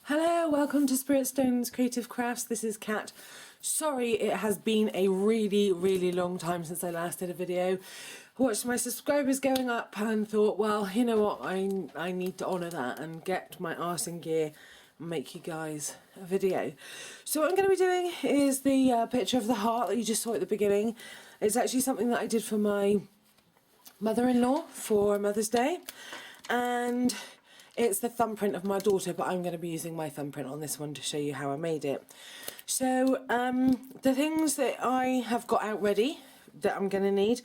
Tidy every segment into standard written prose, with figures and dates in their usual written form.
Hello, welcome to Spirit Stones Creative Crafts. This is Kat. Sorry, it has been a really long time since I last did a video. I watched my subscribers going up and thought, well, you know what, I need to honour that and get my arse in gear and make you guys a video. So what I'm going to be doing is the picture of the heart that you just saw at the beginning. It's actually something that I did for my mother-in-law for Mother's Day, and it's the thumbprint of my daughter, but I'm going to be using my thumbprint on this one to show you how I made it. So the things that I have got out ready that I'm going to need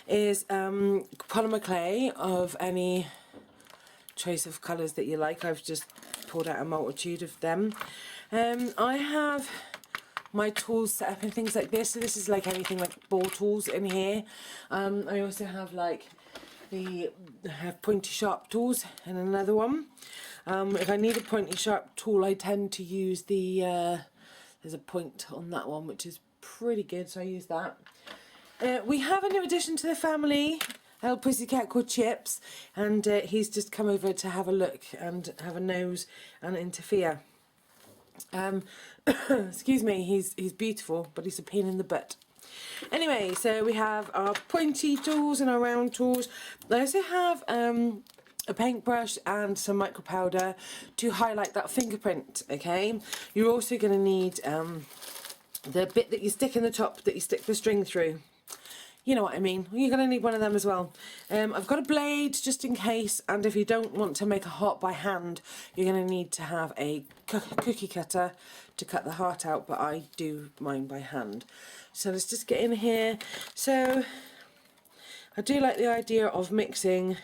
is polymer clay of any choice of colours that you like. I've just pulled out a multitude of them. I have my tools set up and things like this, so this is like anything like ball tools in here. I also have like the pointy sharp tools and another one. If I need a pointy sharp tool, I tend to use the there's a point on that one which is pretty good, so I use that. We have a new addition to the family, a little pussycat called Chips, and he's just come over to have a look and have a nose and interfere. Excuse me, he's beautiful, but he's a pain in the butt. Anyway, so we have our pointy tools and our round tools. I also have a paintbrush and some micro powder to highlight that fingerprint, okay? You're also going to need the bit that you stick in the top that you stick the string through. You know what I mean. You're going to need one of them as well. I've got a blade just in case, and if you don't want to make a heart by hand, you're going to need to have a cookie cutter to cut the heart out, but I do mine by hand. So let's just get in here. So I do like the idea of mixing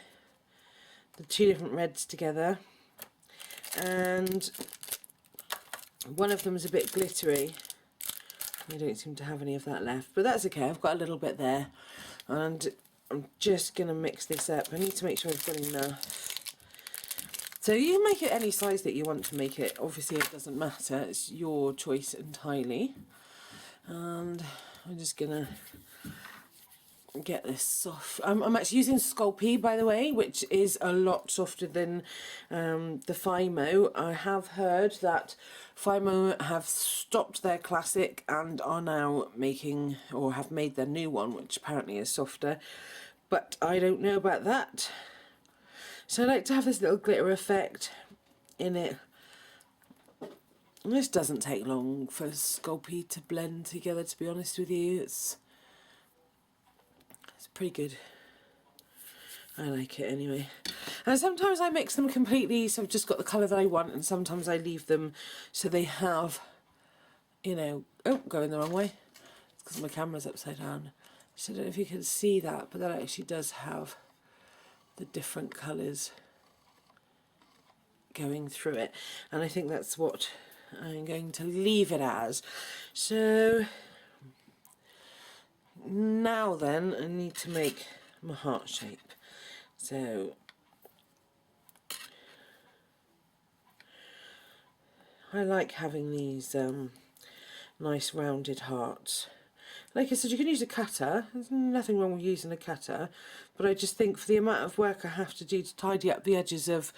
the two different reds together, and one of them is a bit glittery. I don't seem to have any of that left, but that's okay. I've got a little bit there, and I'm just going to mix this up. I need to make sure I've got enough. So you can make it any size that you want to make it. Obviously it doesn't matter, it's your choice entirely. And I'm just going to get this soft. I'm actually using Sculpey, by the way, which is a lot softer than the Fimo. I have heard that Fimo have stopped their classic and are now making, or have made their new one, which apparently is softer, but I don't know about that. So I like to have this little glitter effect in it. And this doesn't take long for Sculpey to blend together, to be honest with you. It's pretty good. I like it anyway. And sometimes I mix them completely, so I've just got the colour that I want, and sometimes I leave them so they have, you know, oh, going the wrong way. It's because my camera's upside down. So I don't know if you can see that, but that actually does have the different colours going through it. And I think that's what I'm going to leave it as. So now then, I need to make my heart shape. So I like having these nice rounded hearts. Like I said, you can use a cutter. There's nothing wrong with using a cutter, but I just think for the amount of work I have to do to tidy up the edges of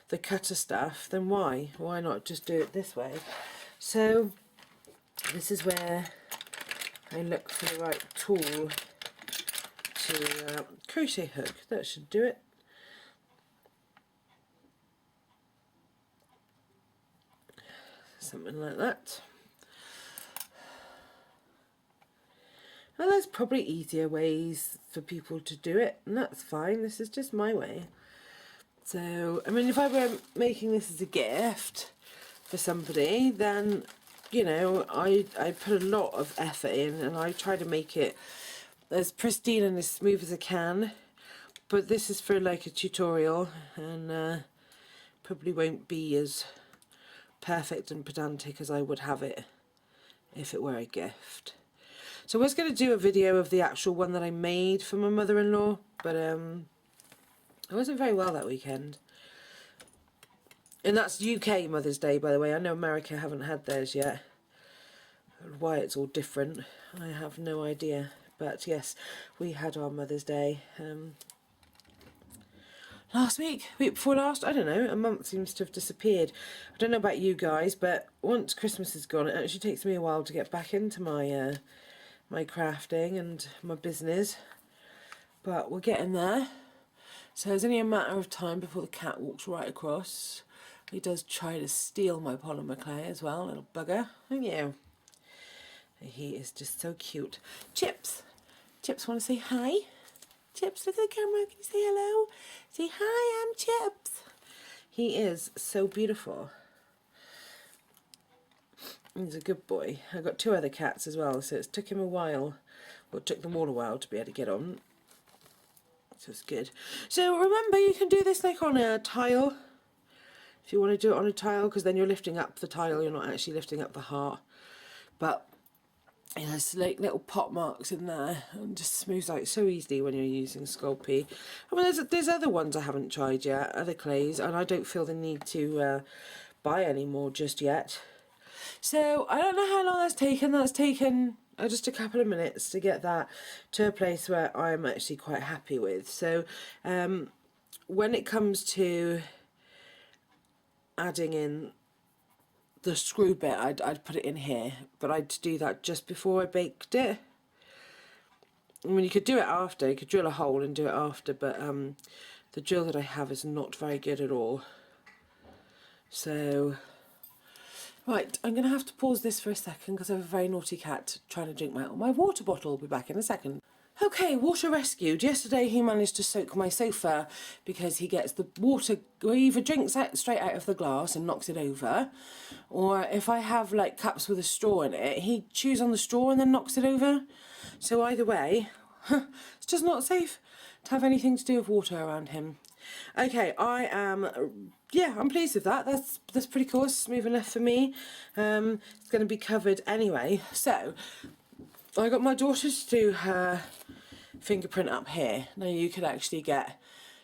the cutter stuff, then why not just do it this way? So this is where I look for the right tool to crochet hook. That should do it. Something like that. Well, there's probably easier ways for people to do it, and that's fine. This is just my way. So, I mean, if I were making this as a gift for somebody, then, you know, I put a lot of effort in, and I try to make it as pristine and as smooth as I can. But this is for like a tutorial, and probably won't be as perfect and pedantic as I would have it if it were a gift. So I was going to do a video of the actual one that I made for my mother-in-law, but I wasn't very well that weekend. And that's UK Mother's Day, by the way. I know America haven't had theirs yet. Why it's all different, I have no idea. But yes, we had our Mother's Day last week, week before last, I don't know, a month seems to have disappeared. I don't know about you guys, but once Christmas is gone, it actually takes me a while to get back into my my crafting and my business, but we're getting there. So it's only a matter of time before the cat walks right across. He does try to steal my polymer clay as well, little bugger. Thank you. He is just so cute. Chips. Chips, want to say hi? Chips, look at the camera. Can you say hello? Say hi, I'm Chips. He is so beautiful. He's a good boy. I've got 2 other cats as well, so it took him a while. Well, it took them all a while to be able to get on. So it's good. So remember, you can do this like on a tile. If you want to do it on a tile, because then you're lifting up the tile, you're not actually lifting up the heart. But you know, there's like little pot marks in there, and just smooths out so easily when you're using Sculpey. I mean, there's other ones I haven't tried yet, other clays, and I don't feel the need to buy any more just yet. So I don't know how long that's taken. That's taken just a couple of minutes to get that to a place where I'm actually quite happy with. So when it comes to adding in the screw bit, I'd put it in here, but I'd do that just before I baked it. I mean, you could do it after, you could drill a hole and do it after, but the drill that I have is not very good at all. So, right, I'm going to have to pause this for a second because I have a very naughty cat trying to drink my water bottle. I'll be back in a second. Okay, water rescued. Yesterday he managed to soak my sofa because he gets the water, he either drinks it straight out of the glass and knocks it over, or if I have like cups with a straw in it, he chews on the straw and then knocks it over. So either way, it's just not safe to have anything to do with water around him. Okay, I'm pleased with that. That's pretty cool. It's smooth enough for me. It's going to be covered anyway. So I got my daughter to do her fingerprint up here. Now you could actually get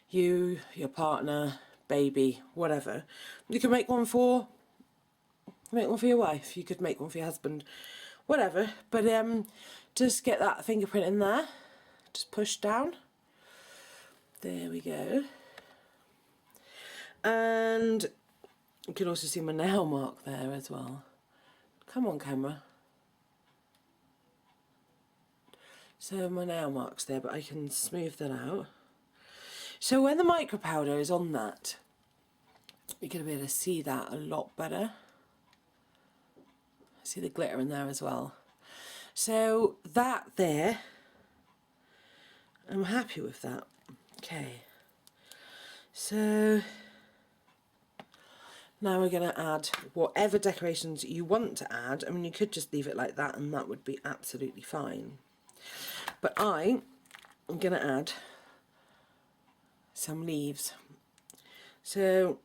you, your partner, baby, whatever. You can make one for your wife. You could make one for your husband, whatever. But just get that fingerprint in there. Just push down. There we go. And you can also see my nail mark there as well. Come on, camera. So my nail mark's there, but I can smooth that out. So when the micro powder is on that, you're going to be able to see that a lot better. See the glitter in there as well. So that there, I'm happy with that. Okay. So now we're going to add whatever decorations you want to add. I mean, you could just leave it like that and that would be absolutely fine. But I'm going to add some leaves. So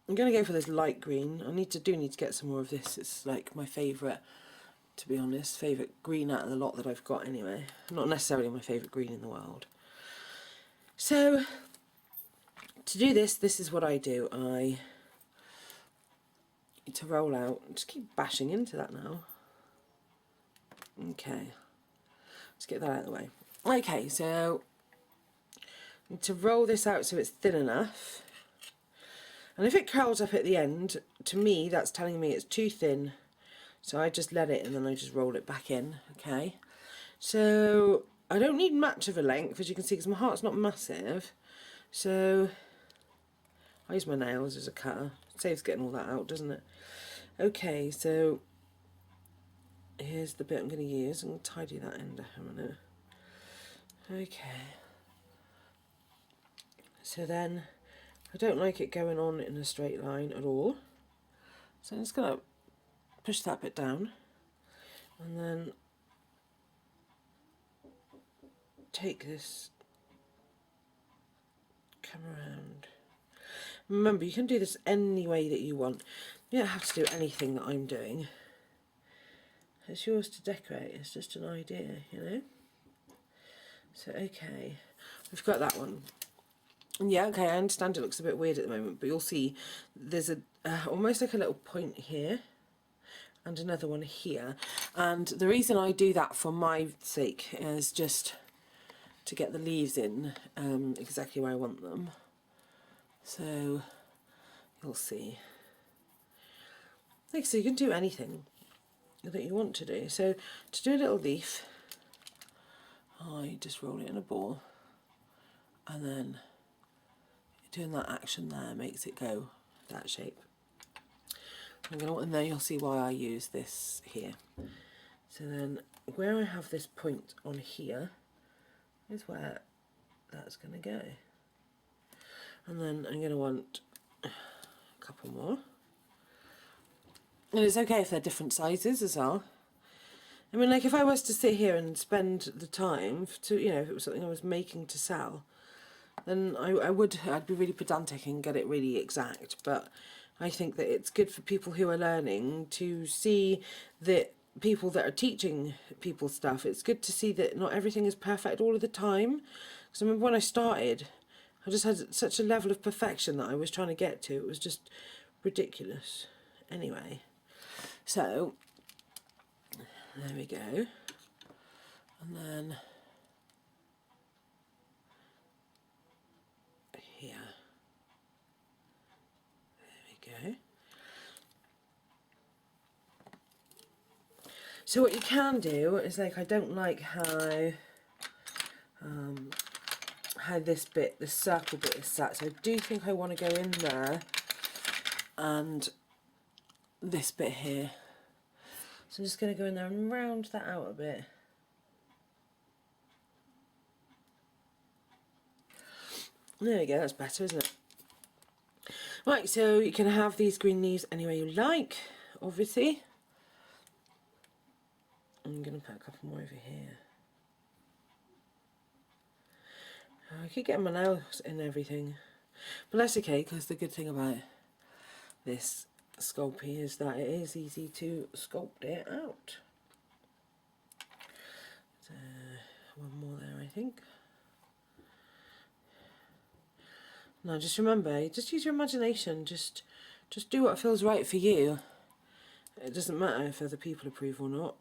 I'm going to go for this light green. I need to get some more of this. It's like my favourite, to be honest, favourite green out of the lot that I've got anyway. Not necessarily my favourite green in the world. So to do this is what I do. I need to roll out, just keep bashing into that now. Okay. Let's get that out of the way. Okay, so to roll this out so it's thin enough, and if it curls up at the end, to me that's telling me it's too thin, so I just let it and then I just roll it back in. Okay, so I don't need much of a length, as you can see, because my heart's not massive, so I use my nails as a cutter. It saves getting all that out, doesn't it? Okay, so here's the bit I'm going to use. I'm going to tidy that end up a minute. Okay. So then, I don't like it going on in a straight line at all. So I'm just going to push that bit down. And then take this, come around. Remember, you can do this any way that you want. You don't have to do anything that I'm doing. It's yours to decorate, it's just an idea, you know? So, okay, we've got that one. And yeah, okay, I understand it looks a bit weird at the moment, but you'll see there's a almost like a little point here and another one here. And the reason I do that for my sake is just to get the leaves in exactly where I want them. So you'll see. Like, so you can do anything that you want to do. So to do a little leaf, I just roll it in a ball, and then doing that action there makes it go that shape. And then you'll see why I use this here. So then where I have this point on here is where that's going to go. And then I'm going to want a couple more. And it's okay if they're different sizes as well. I mean, like if I was to sit here and spend the time to, you know, if it was something I was making to sell, then I'd be really pedantic and get it really exact. But I think that it's good for people who are learning to see that people that are teaching people stuff, it's good to see that not everything is perfect all of the time. Because I remember when I started, I just had such a level of perfection that I was trying to get to. It was just ridiculous. Anyway, so there we go. And then here. There we go. So what you can do is, like, I don't like how this bit, the circle bit is sat. So I do think I want to go in there and this bit here. So I'm just going to go in there and round that out a bit. There we go, that's better, isn't it? Right, so you can have these green leaves any way you like, obviously. I'm going to put a couple more over here. I keep getting my nails in everything, but that's okay, because the good thing about this Sculpey is that it is easy to sculpt it out. So, one more there, I think. Now just remember, just use your imagination, just do what feels right for you. It doesn't matter if other people approve or not.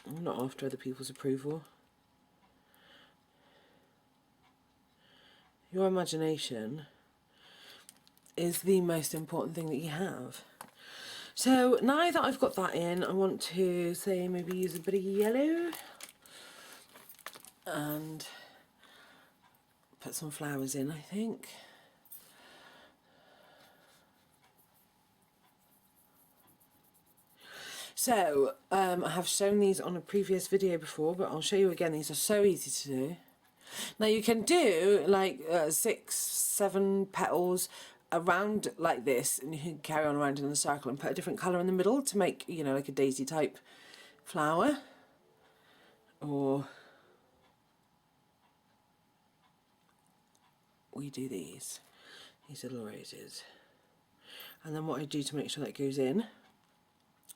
I'm not after other people's approval. Your imagination is the most important thing that you have. So now that I've got that in, I want to say maybe use a bit of yellow and put some flowers in, I think. So I have shown these on a previous video before, but I'll show you again. These are so easy to do. Now you can do like 6, 7 petals around like this, and you can carry on around in a circle and put a different colour in the middle to make, you know, like a daisy type flower. Or we do these little roses. And then what I do to make sure that goes in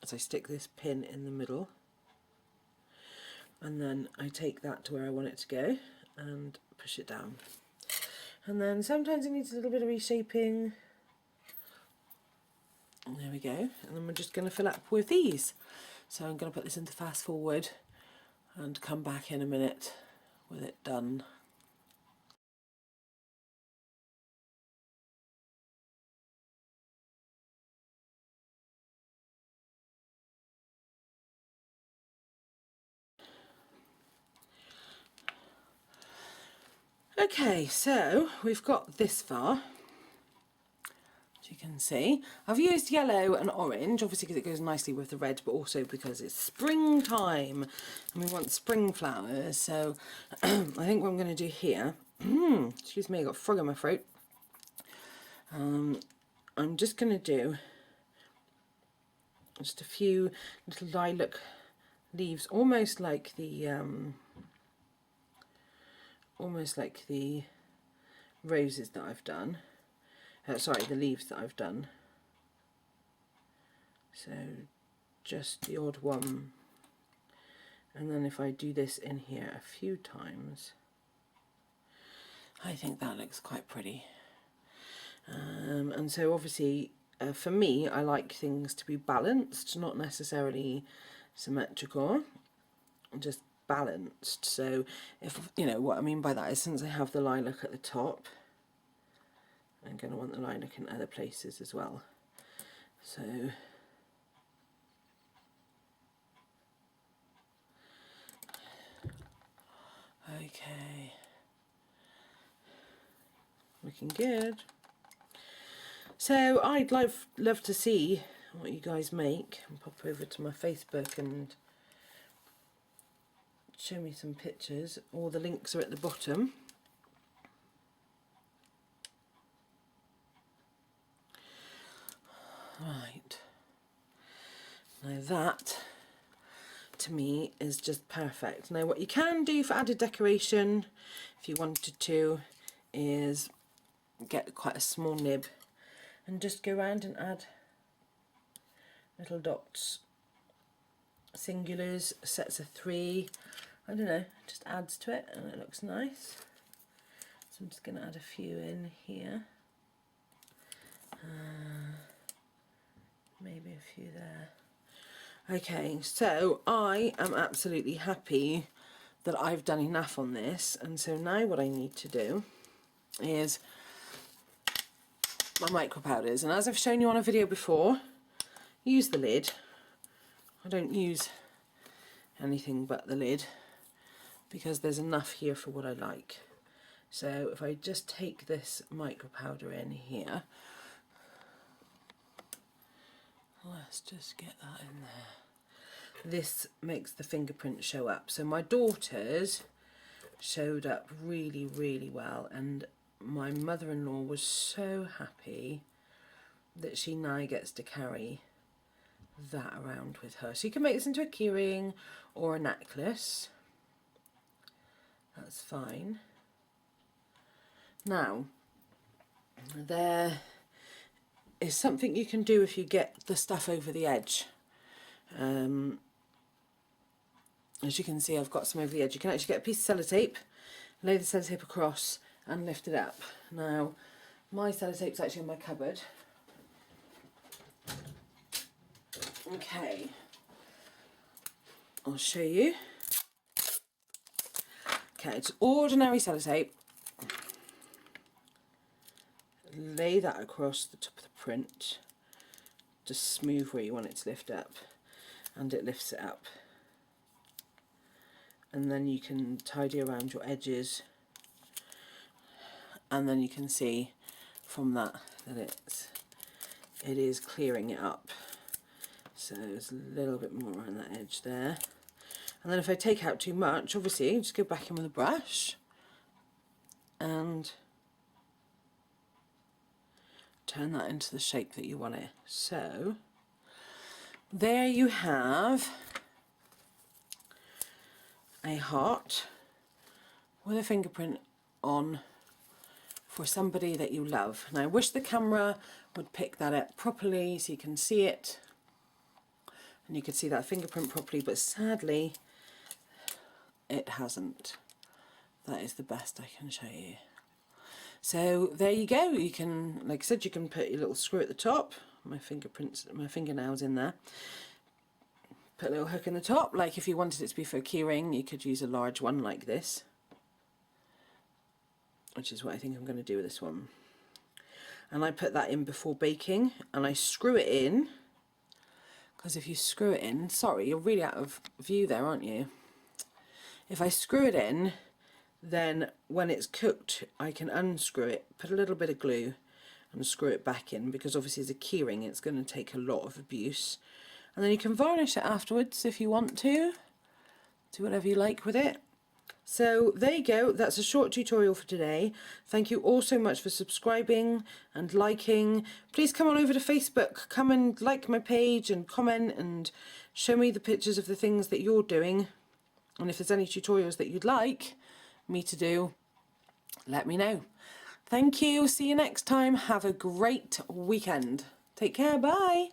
is I stick this pin in the middle, and then I take that to where I want it to go and push it down. And then sometimes it needs a little bit of reshaping. And there we go. And then we're just going to fill up with these. So I'm going to put this into fast forward and come back in a minute with it done. Okay, so we've got this far. As you can see, I've used yellow and orange, obviously because it goes nicely with the red, but also because it's springtime and we want spring flowers. So I think what I'm going to do here, excuse me, I got a frog in my throat. I'm just going to do just a few little lilac leaves, almost like the roses that I've done. Sorry, the leaves that I've done. So just the odd one. And then if I do this in here a few times, I think that looks quite pretty. And so obviously for me, I like things to be balanced, not necessarily symmetrical, just balanced. So if, you know, what I mean by that is, since I have the lilac at the top, I'm going to want the lilac in other places as well. So okay, looking good. So I'd love to see what you guys make, and pop over to my Facebook and show me some pictures. All the links are at the bottom. Right, now that to me is just perfect. Now what you can do for added decoration, if you wanted to, is get quite a small nib and just go around and add little dots, singulars, sets of 3, I don't know, just adds to it and it looks nice. So I'm just going to add a few in here, maybe a few there. Okay, so I am absolutely happy that I've done enough on this, and so now what I need to do is my micro powders, and as I've shown you on a video before, use the lid. I don't use anything but the lid because there's enough here for what I like. So if I just take this micro powder in here, let's just get that in there. This makes the fingerprint show up. So my daughter's showed up really, really well, and my mother-in-law was so happy that she now gets to carry that around with her. So you can make this into a keyring or a necklace. That's fine. Now, there is something you can do if you get the stuff over the edge. As you can see, I've got some over the edge. You can actually get a piece of sellotape, lay the sellotape across and lift it up. Now, my sellotape's actually in my cupboard. Okay, I'll show you. Okay, it's ordinary sellotape. Lay that across the top of the print, just smooth where you want it to lift up, and it lifts it up. And then you can tidy around your edges, and then you can see from that that it is clearing it up. So there's a little bit more around that edge there. And then if I take out too much, obviously just go back in with a brush and turn that into the shape that you want it. So there you have a heart with a fingerprint on for somebody that you love. Now I wish the camera would pick that up properly so you can see it and you could see that fingerprint properly, but sadly it hasn't. That is the best I can show you. So there you go. You can, like I said, you can put your little screw at the top. My fingernails in there. Put a little hook in the top, like if you wanted it to be for a keyring, you could use a large one like this, which is what I think I'm going to do with this one. And I put that in before baking, and I screw it in, because if you screw it in, sorry, you're really out of view there, aren't you? If I screw it in, then when it's cooked I can unscrew it, put a little bit of glue and screw it back in, because obviously as a keyring it's going to take a lot of abuse. And then you can varnish it afterwards if you want to. Do whatever you like with it. So there you go, that's a short tutorial for today. Thank you all so much for subscribing and liking. Please come on over to Facebook, come and like my page and comment and show me the pictures of the things that you're doing. And if there's any tutorials that you'd like me to do, let me know. Thank you, see you next time. Have a great weekend. Take care, bye.